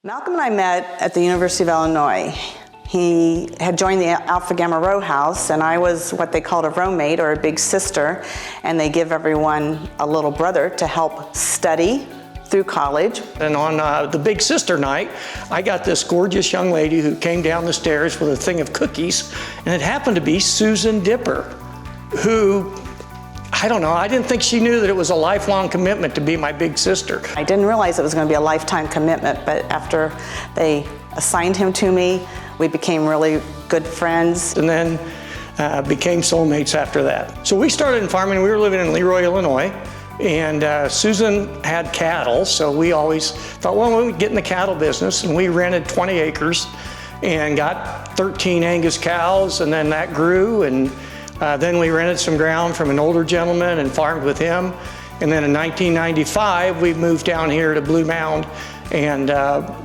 Malcolm and I met at the University of Illinois. He had joined the Alpha Gamma row house, and I was what they called a roommate or a big sister, and they give everyone a little brother to help study through college. And on the big sister night, I got this gorgeous young lady who came down the stairs with a thing of cookies, and it happened to be Susan Dipper, who, I don't know, I didn't think she knew that it was a lifelong commitment to be my big sister. I didn't realize it was going to be a lifetime commitment, but after they assigned him to me, we became really good friends. And then became soulmates after that. So we started in farming. We were living in Leroy, Illinois, and Susan had cattle, so we always thought, well, we'd get in the cattle business, and we rented 20 acres and got 13 Angus cows, and then that grew, and then we rented some ground from an older gentleman and farmed with him. And then in 1995, we moved down here to Blue Mound and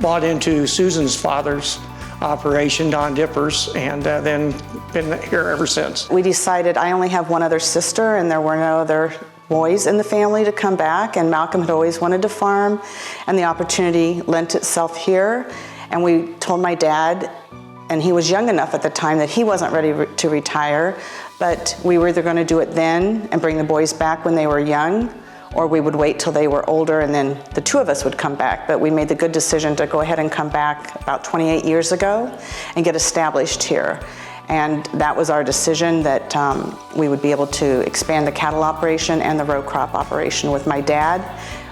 bought into Susan's father's operation, Don Dipper's, and then been here ever since. We decided I only have one other sister, and there were no other boys in the family to come back, and Malcolm had always wanted to farm, and the opportunity lent itself here. And we told my dad, and he was young enough at the time that he wasn't ready to retire, but we were either going to do it then and bring the boys back when they were young, or we would wait till they were older and then the two of us would come back. But we made the good decision to go ahead and come back about 28 years ago and get established here. And that was our decision, that we would be able to expand the cattle operation and the row crop operation with my dad,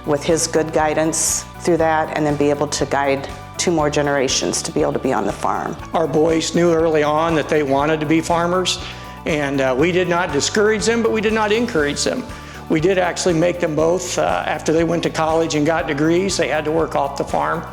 with his good guidance through that, and then be able to guide 2 more generations to be able to be on the farm. Our boys knew early on that they wanted to be farmers, and we did not discourage them, but we did not encourage them. We did actually make them both, after they went to college and got degrees, they had to work off the farm.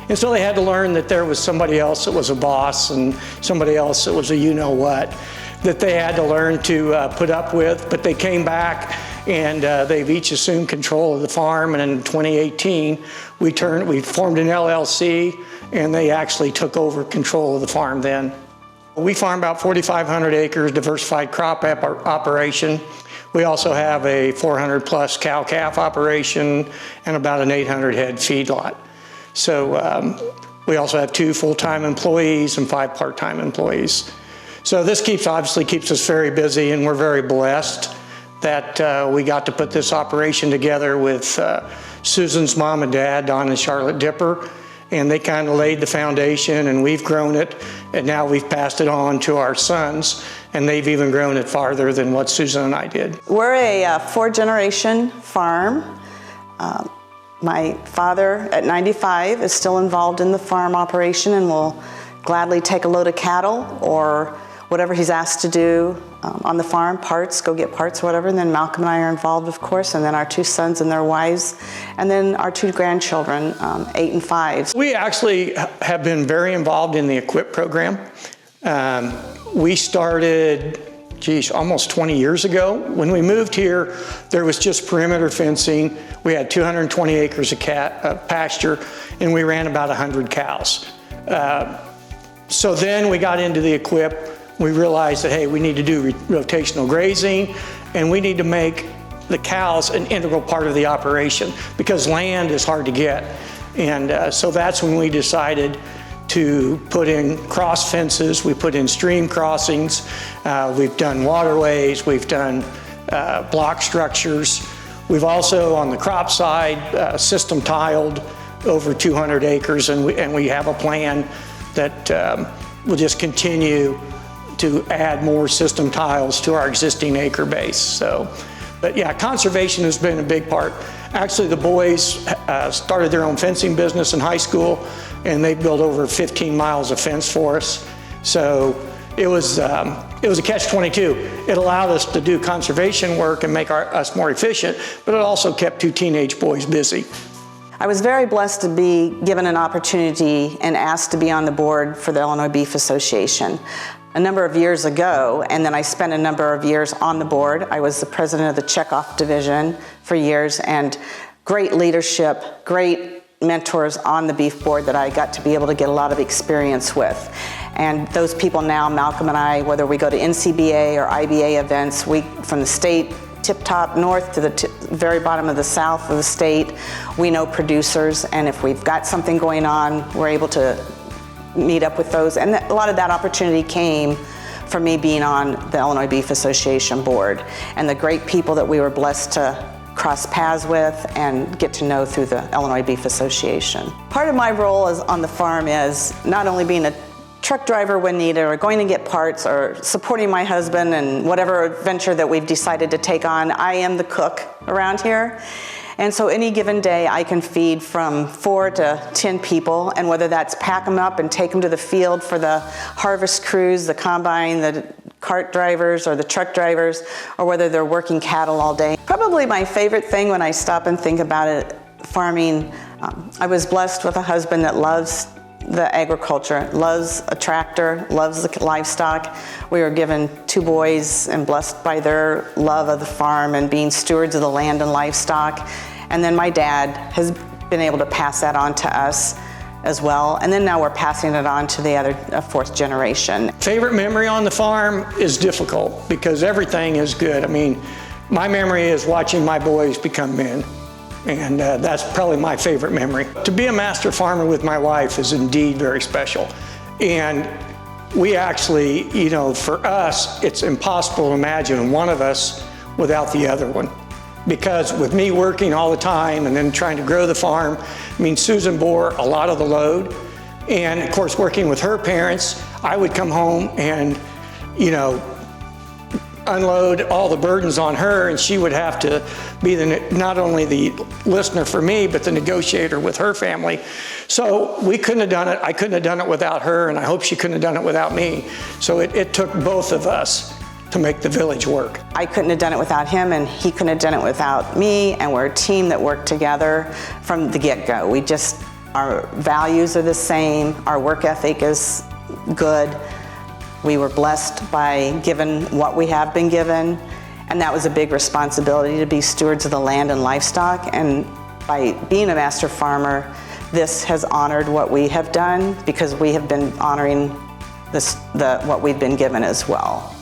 And so they had to learn that there was somebody else that was a boss and somebody else that was a you-know-what that they had to learn to put up with. But they came back, and they've each assumed control of the farm. And in 2018, we formed an LLC, and they actually took over control of the farm then. We farm about 4,500 acres, diversified crop operation. We also have a 400-plus cow-calf operation and about an 800 head feedlot. So we also have 2 full-time employees and 5 part-time employees. So this obviously keeps us very busy, and we're very blessed that we got to put this operation together with Susan's mom and dad, Don and Charlotte Dipper, and they kind of laid the foundation, and we've grown it, and now we've passed it on to our sons, and they've even grown it farther than what Susan and I did. We're a 4-generation farm. My father at 95 is still involved in the farm operation and will gladly take a load of cattle or whatever he's asked to do on the farm, parts, go get parts or whatever. And then Malcolm and I are involved, of course, and then our 2 sons and their wives, and then our 2 grandchildren, 8 and 5. We actually have been very involved in the EQIP program. We started, almost 20 years ago. When we moved here, there was just perimeter fencing. We had 220 acres of pasture, and we ran about 100 cows. So then we got into the EQIP. We realized that, hey, we need to do rotational grazing, and we need to make the cows an integral part of the operation because land is hard to get. And so that's when we decided to put in cross fences. We put in stream crossings. We've done waterways. We've done block structures. We've also, on the crop side, system tiled over 200 acres, and we have a plan that will just continue to add more system tiles to our existing acre base. So, but yeah, conservation has been a big part. Actually, the boys started their own fencing business in high school, and they built over 15 miles of fence for us. So it was a catch-22. It allowed us to do conservation work and make us more efficient, but it also kept 2 teenage boys busy. I was very blessed to be given an opportunity and asked to be on the board for the Illinois Beef Association a number of years ago, and then I spent a number of years on the board. I was the president of the checkoff division for years, and great leadership, great mentors on the beef board that I got to be able to get a lot of experience with. And those people now, Malcolm and I, whether we go to NCBA or IBA events, from the state tip-top north to the very bottom of the south of the state. We know producers, and if we've got something going on, we're able to meet up with those. And a lot of that opportunity came from me being on the Illinois Beef Association board and the great people that we were blessed to cross paths with and get to know through the Illinois Beef Association. Part of my role on the farm is not only being a truck driver when needed, or going to get parts, or supporting my husband and whatever venture that we've decided to take on. I am the cook around here. And so any given day I can feed from 4 to 10 people, and whether that's pack them up and take them to the field for the harvest crews, the combine, the cart drivers or the truck drivers, or whether they're working cattle all day. Probably my favorite thing when I stop and think about it, farming, I was blessed with a husband that loves the agriculture, loves a tractor, loves the livestock. We were given 2 boys and blessed by their love of the farm and being stewards of the land and livestock. And then my dad has been able to pass that on to us as well. And then now we're passing it on to the other 4th generation. Favorite memory on the farm is difficult because everything is good. I mean, my memory is watching my boys become men. And that's probably my favorite memory. To be a master farmer with my wife is indeed very special. And we actually, you know, for us, it's impossible to imagine one of us without the other one. Because with me working all the time and then trying to grow the farm, I mean, Susan bore a lot of the load. And of course, working with her parents, I would come home and, you know, unload all the burdens on her, and she would have to be not only the listener for me, but the negotiator with her family. So we couldn't have done it. I couldn't have done it without her, and I hope she couldn't have done it without me. So it took both of us to make the village work. I couldn't have done it without him, and he couldn't have done it without me, and we're a team that worked together from the get-go. Our values are the same, our work ethic is good. We were blessed by given what we have been given, and that was a big responsibility to be stewards of the land and livestock. And by being a master farmer, this has honored what we have done because we have been honoring what we've been given as well.